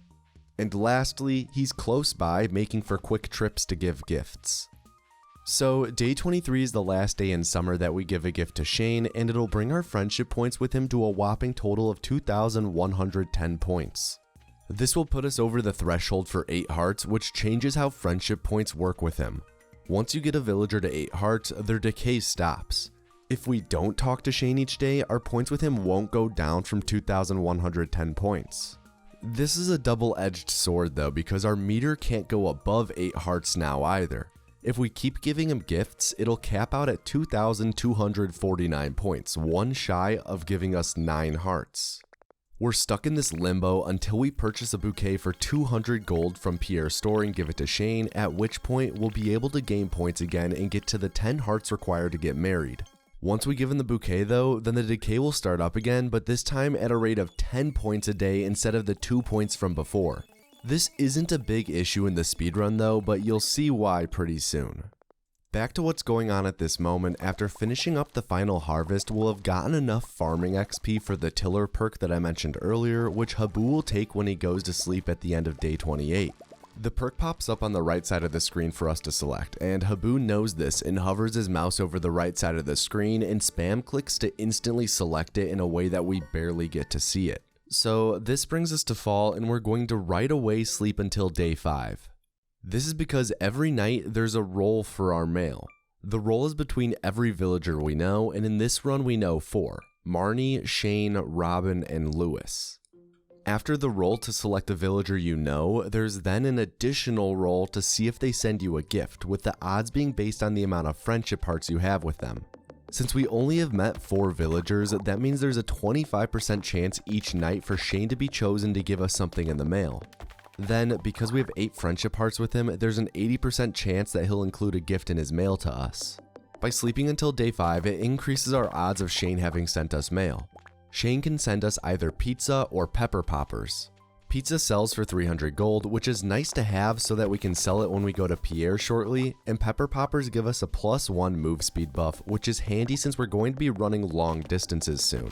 And lastly, he's close by, making for quick trips to give gifts. So day 23 is the last day in summer that we give a gift to Shane, and it'll bring our friendship points with him to a whopping total of 2,110 points. This will put us over the threshold for 8 hearts, which changes how friendship points work with him. Once you get a villager to 8 hearts, their decay stops. If we don't talk to Shane each day, our points with him won't go down from 2,110 points. This is a double-edged sword though, because our meter can't go above 8 hearts now either. If we keep giving him gifts, it'll cap out at 2,249 points, one shy of giving us 9 hearts. We're stuck in this limbo until we purchase a bouquet for 200 gold from Pierre's store and give it to Shane, at which point we'll be able to gain points again and get to the 10 hearts required to get married. Once we give him the bouquet though, then the decay will start up again, but this time at a rate of 10 points a day instead of the 2 points from before. This isn't a big issue in the speedrun though, but you'll see why pretty soon. Back to what's going on at this moment, after finishing up the final harvest, we'll have gotten enough farming XP for the tiller perk that I mentioned earlier, which Haboo will take when he goes to sleep at the end of day 28. The perk pops up on the right side of the screen for us to select, and Haboo knows this and hovers his mouse over the right side of the screen and spam clicks to instantly select it in a way that we barely get to see it. So this brings us to fall, and we're going to right away sleep until day 5. This is because every night there's a role for our male. The role is between every villager we know, and in this run we know 4: Marnie, Shane, Robin, and Lewis. After the role to select a villager you know, there's then an additional role to see if they send you a gift, with the odds being based on the amount of friendship hearts you have with them. Since we only have met 4 villagers, that means there's a 25% chance each night for Shane to be chosen to give us something in the mail. Then, because we have 8 friendship hearts with him, there's an 80% chance that he'll include a gift in his mail to us. By sleeping until day 5, it increases our odds of Shane having sent us mail. Shane can send us either pizza or pepper poppers. Pizza sells for 300 gold, which is nice to have so that we can sell it when we go to Pierre shortly, and pepper poppers give us a +1 move speed buff, which is handy since we're going to be running long distances soon.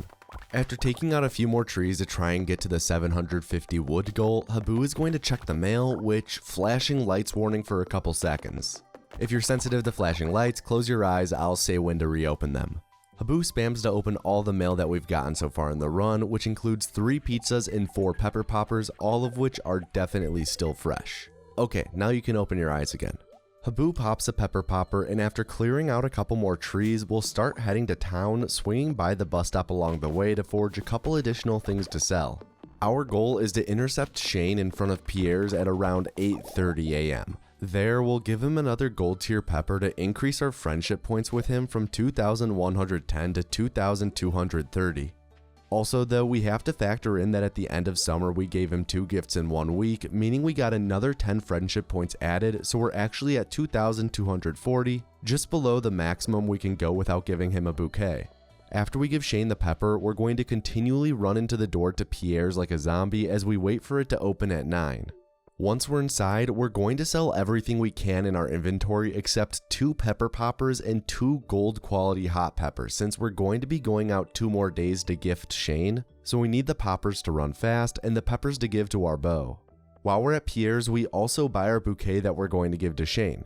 After taking out a few more trees to try and get to the 750 wood goal, Haboo is going to check the mail, which flashing lights warning for a couple seconds. If you're sensitive to flashing lights, close your eyes, I'll say when to reopen them. Haboo spams to open all the mail that we've gotten so far in the run, which includes 3 pizzas and 4 pepper poppers, all of which are definitely still fresh. Okay, now you can open your eyes again. Haboo pops a pepper popper, and after clearing out a couple more trees, we'll start heading to town, swinging by the bus stop along the way to forge a couple additional things to sell. Our goal is to intercept Shane in front of Pierre's at around 8:30 AM. There, we'll give him another gold tier pepper to increase our friendship points with him from 2,110 to 2,230. Also though, we have to factor in that at the end of summer we gave him 2 gifts in 1 week, meaning we got another 10 friendship points added, so we're actually at 2,240, just below the maximum we can go without giving him a bouquet. After we give Shane the pepper, we're going to continually run into the door to Pierre's like a zombie as we wait for it to open at 9. Once we're inside, we're going to sell everything we can in our inventory except 2 pepper poppers and 2 gold quality hot peppers, since we're going to be going out 2 more days to gift Shane, so we need the poppers to run fast and the peppers to give to our bow. While we're at Pierre's, we also buy our bouquet that we're going to give to Shane.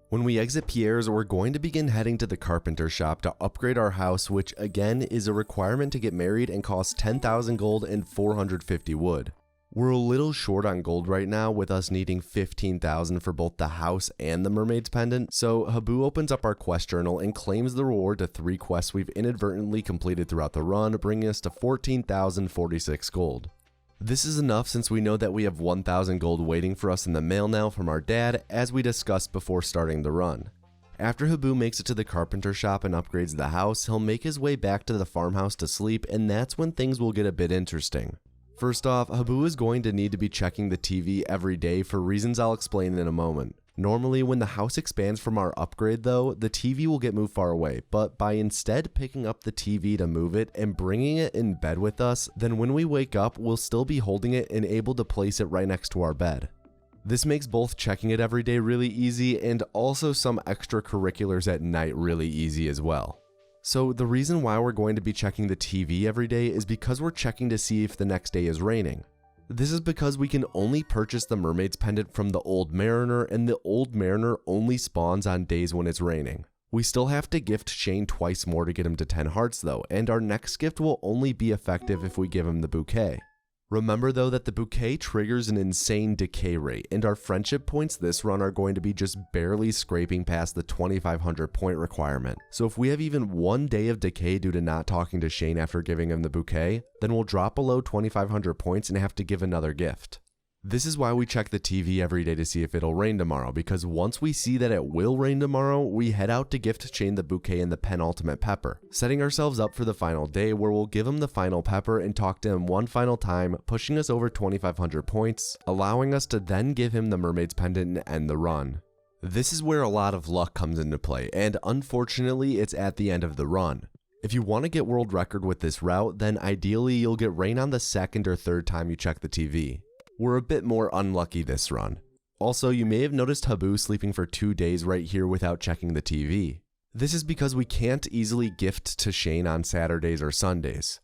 When we exit Pierre's, we're going to begin heading to the carpenter shop to upgrade our house, which again is a requirement to get married and costs 10,000 gold and 450 wood. We're a little short on gold right now, with us needing 15,000 for both the house and the mermaid's pendant, so TheHaboo opens up our quest journal and claims the reward to 3 quests we've inadvertently completed throughout the run, bringing us to 14,046 gold. This is enough since we know that we have 1,000 gold waiting for us in the mail now from our dad, as we discussed before starting the run. After TheHaboo makes it to the carpenter shop and upgrades the house, he'll make his way back to the farmhouse to sleep, and that's when things will get a bit interesting. First off, TheHaboo is going to need to be checking the TV every day for reasons I'll explain in a moment. Normally, when the house expands from our upgrade though, the TV will get moved far away, but by instead picking up the TV to move it and bringing it in bed with us, then when we wake up, we'll still be holding it and able to place it right next to our bed. This makes both checking it every day really easy and also some extracurriculars at night really easy as well. So the reason why we're going to be checking the TV every day is because we're checking to see if the next day is raining. This is because we can only purchase the mermaid's pendant from the Old Mariner, and the Old Mariner only spawns on days when it's raining. We still have to gift Shane twice more to get him to 10 hearts though, and our next gift will only be effective if we give him the bouquet. Remember though that the bouquet triggers an insane decay rate, and our friendship points this run are going to be just barely scraping past the 2,500 point requirement. So if we have even 1 day of decay due to not talking to Shane after giving him the bouquet, then we'll drop below 2,500 points and have to give another gift. This is why we check the TV every day to see if it'll rain tomorrow, because once we see that it will rain tomorrow, we head out to gift Shane the bouquet and the penultimate pepper, setting ourselves up for the final day where we'll give him the final pepper and talk to him one final time, pushing us over 2,500 points, allowing us to then give him the mermaid's pendant and end the run. This is where a lot of luck comes into play, and unfortunately it's at the end of the run. If you want to get world record with this route, then ideally you'll get rain on the 2nd or 3rd time you check the TV. We're a bit more unlucky this run. Also, you may have noticed TheHaboo sleeping for 2 days right here without checking the TV. This is because we can't easily gift to Shane on Saturdays or Sundays.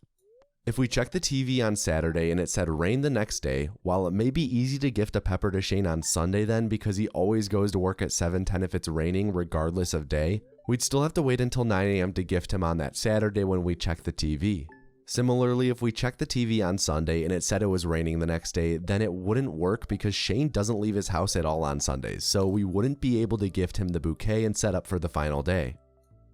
If we check the TV on Saturday and it said rain the next day, while it may be easy to gift a pepper to Shane on Sunday then because he always goes to work at 7:10 if it's raining regardless of day, we'd still have to wait until 9 AM to gift him on that Saturday when we check the TV. Similarly, if we checked the TV on Sunday and it said it was raining the next day, then it wouldn't work because Shane doesn't leave his house at all on Sundays, so we wouldn't be able to gift him the bouquet and set up for the final day.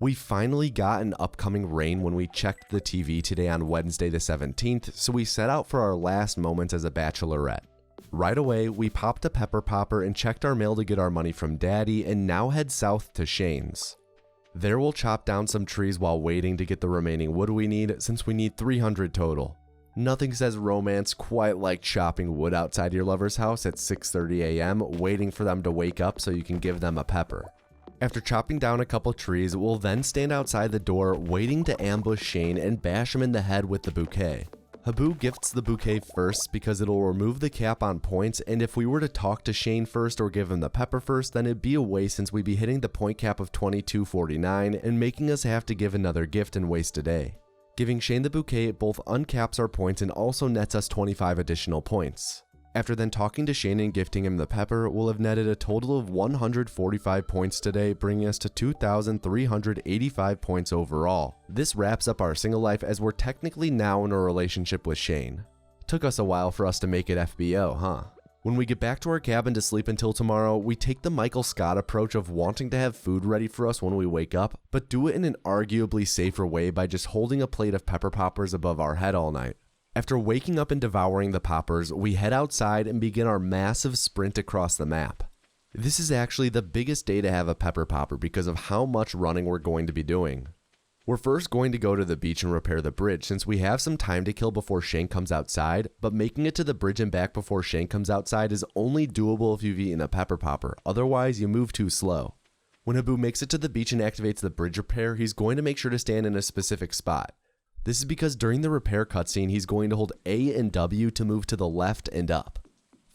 We finally got an upcoming rain when we checked the TV today on Wednesday the 17th, so we set out for our last moments as a bachelorette. Right away, we popped a pepper popper and checked our mail to get our money from Daddy, and now head south to Shane's. There we'll chop down some trees while waiting to get the remaining wood we need, since we need 300 total. Nothing says romance quite like chopping wood outside your lover's house at 6:30 AM, waiting for them to wake up so you can give them a pepper. After chopping down a couple trees, we'll then stand outside the door waiting to ambush Shane and bash him in the head with the bouquet. TheHaboo gifts the bouquet first because it'll remove the cap on points, and if we were to talk to Shane first or give him the pepper first, then it'd be a waste since we'd be hitting the point cap of 2249 and making us have to give another gift and waste a day. Giving Shane the bouquet both uncaps our points and also nets us 25 additional points. After then talking to Shane and gifting him the pepper, we'll have netted a total of 145 points today, bringing us to 2,385 points overall. This wraps up our single life as we're technically now in a relationship with Shane. Took us a while for us to make it FBO, huh? When we get back to our cabin to sleep until tomorrow, we take the Michael Scott approach of wanting to have food ready for us when we wake up, but do it in an arguably safer way by just holding a plate of pepper poppers above our head all night. After waking up and devouring the poppers, we head outside and begin our massive sprint across the map. This is actually the biggest day to have a pepper popper because of how much running we're going to be doing. We're first going to go to the beach and repair the bridge since we have some time to kill before Shane comes outside, but making it to the bridge and back before Shane comes outside is only doable if you've eaten a pepper popper, otherwise you move too slow. When TheHaboo makes it to the beach and activates the bridge repair, he's going to make sure to stand in a specific spot. This is because during the repair cutscene, he's going to hold A and W to move to the left and up.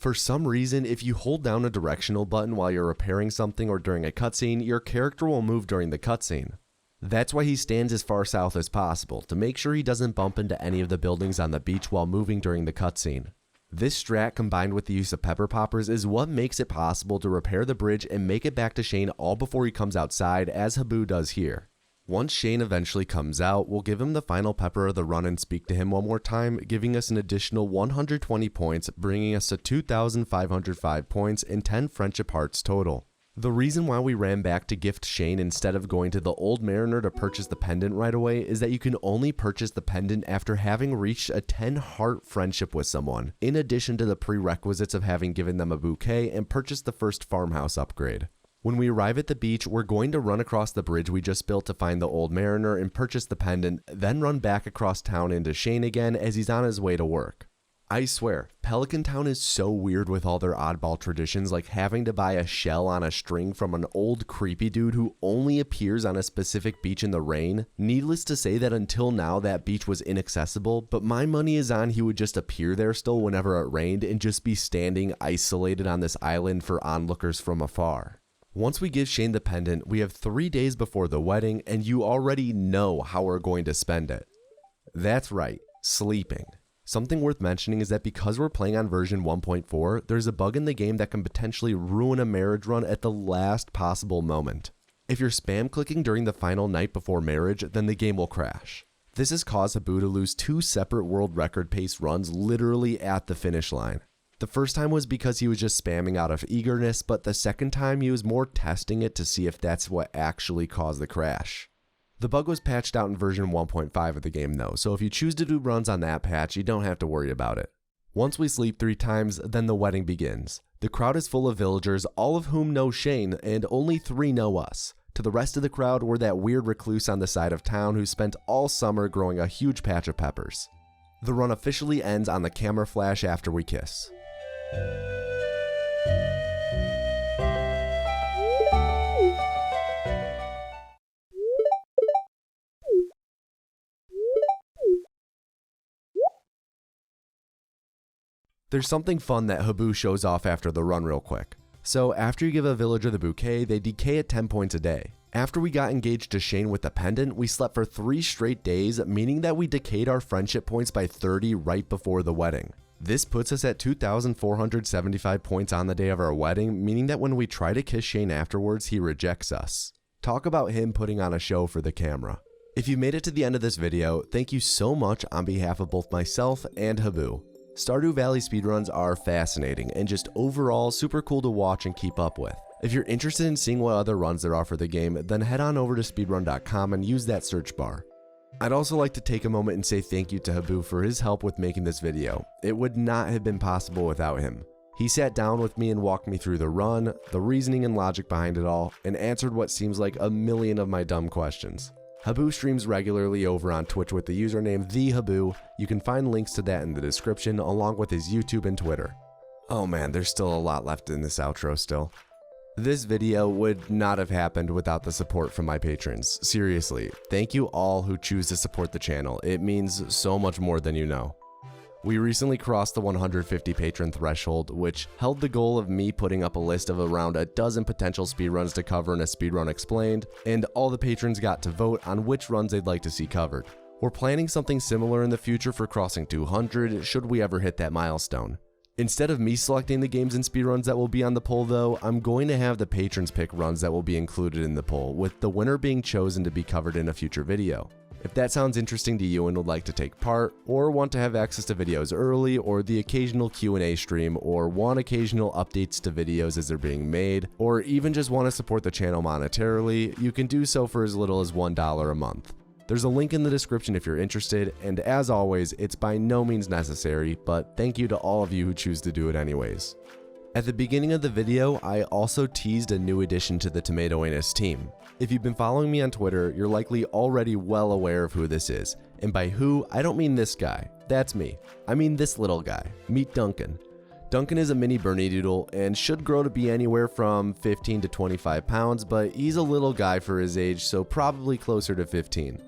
For some reason, if you hold down a directional button while you're repairing something or during a cutscene, your character will move during the cutscene. That's why he stands as far south as possible, to make sure he doesn't bump into any of the buildings on the beach while moving during the cutscene. This strat combined with the use of pepper poppers is what makes it possible to repair the bridge and make it back to Shane all before he comes outside, as TheHaboo does here. Once Shane eventually comes out, we'll give him the final pepper of the run and speak to him one more time, giving us an additional 120 points, bringing us to 2,505 points and 10 friendship hearts total. The reason why we ran back to gift Shane instead of going to the Old Mariner to purchase the pendant right away is that you can only purchase the pendant after having reached a 10 heart friendship with someone, in addition to the prerequisites of having given them a bouquet and purchased the first farmhouse upgrade. When we arrive at the beach, we're going to run across the bridge we just built to find the Old Mariner and purchase the pendant, then run back across town into Shane again as he's on his way to work. I swear, Pelican Town is so weird with all their oddball traditions, like having to buy a shell on a string from an old creepy dude who only appears on a specific beach in the rain. Needless to say that until now that beach was inaccessible, but my money is on he would just appear there still whenever it rained and just be standing isolated on this island for onlookers from afar. Once we give Shane the pendant, we have 3 days before the wedding and you already know how we're going to spend it. That's right, sleeping. Something worth mentioning is that because we're playing on version 1.4, there's a bug in the game that can potentially ruin a marriage run at the last possible moment. If you're spam clicking during the final night before marriage, then the game will crash. This has caused TheHaboo to lose 2 separate world record pace runs literally at the finish line. The first time was because he was just spamming out of eagerness, but the second time he was more testing it to see if that's what actually caused the crash. The bug was patched out in version 1.5 of the game though, so if you choose to do runs on that patch, you don't have to worry about it. Once we sleep 3 times, then the wedding begins. The crowd is full of villagers, all of whom know Shane, and only 3 know us. To the rest of the crowd, we're that weird recluse on the side of town who spent all summer growing a huge patch of peppers. The run officially ends on the camera flash after we kiss. There's something fun that TheHaboo shows off after the run real quick. So after you give a villager the bouquet, they decay at 10 points a day. After we got engaged to Shane with the pendant, we slept for 3 straight days, meaning that we decayed our friendship points by 30 right before the wedding. This puts us at 2,475 points on the day of our wedding, meaning that when we try to kiss Shane afterwards, he rejects us. Talk about him putting on a show for the camera. If you made it to the end of this video, thank you so much on behalf of both myself and TheHaboo. Stardew Valley speedruns are fascinating and just overall super cool to watch and keep up with. If you're interested in seeing what other runs there are for the game, then head on over to speedrun.com and use that search bar. I'd also like to take a moment and say thank you to TheHaboo for his help with making this video. It would not have been possible without him. He sat down with me and walked me through the run, the reasoning and logic behind it all, and answered what seems like a million of my dumb questions. TheHaboo streams regularly over on Twitch with the username TheHaboo. You can find links to that in the description along with his YouTube and Twitter. Oh man, there's still a lot left in this outro still. This video would not have happened without the support from my patrons. Seriously, thank you all who choose to support the channel. It means so much more than you know. We recently crossed the 150 patron threshold, which held the goal of me putting up a list of around a dozen potential speedruns to cover in a Speedrun Explained, and all the patrons got to vote on which runs they'd like to see covered. We're planning something similar in the future for crossing 200 should we ever hit that milestone. Instead of me selecting the games and speedruns that will be on the poll though, I'm going to have the patrons pick runs that will be included in the poll, with the winner being chosen to be covered in a future video. If that sounds interesting to you and would like to take part, or want to have access to videos early, or the occasional Q&A stream, or want occasional updates to videos as they're being made, or even just want to support the channel monetarily, you can do so for as little as $1 a month. There's a link in the description if you're interested, and as always, it's by no means necessary, but thank you to all of you who choose to do it anyways. At the beginning of the video, I also teased a new addition to the Tomato Anus team. If you've been following me on Twitter, you're likely already well aware of who this is. And by who, I don't mean this guy. That's me. I mean this little guy. Meet Duncan. Duncan is a mini Bernedoodle and should grow to be anywhere from 15 to 25 pounds, but he's a little guy for his age, so probably closer to 15.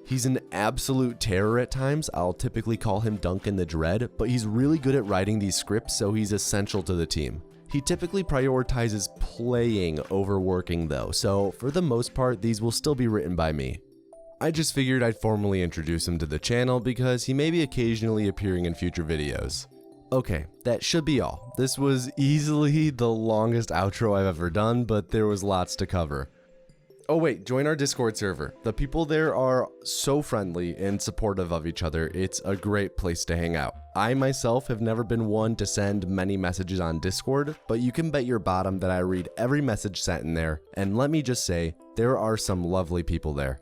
He's an absolute terror at times. I'll typically call him Duncan the Dread, but he's really good at writing these scripts, so he's essential to the team. He typically prioritizes playing over working though, so for the most part, these will still be written by me. I just figured I'd formally introduce him to the channel because he may be occasionally appearing in future videos. Okay, that should be all. This was easily the longest outro I've ever done, but there was lots to cover. Oh wait, join our Discord server. The people there are so friendly and supportive of each other. It's a great place to hang out. I myself have never been one to send many messages on Discord, but you can bet your bottom that I read every message sent in there, and let me just say, there are some lovely people there.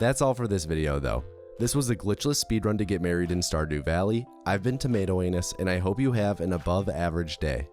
That's all for this video though. This was a glitchless speedrun to get married in Stardew Valley. I've been Tomato Anus, and I hope you have an above average day.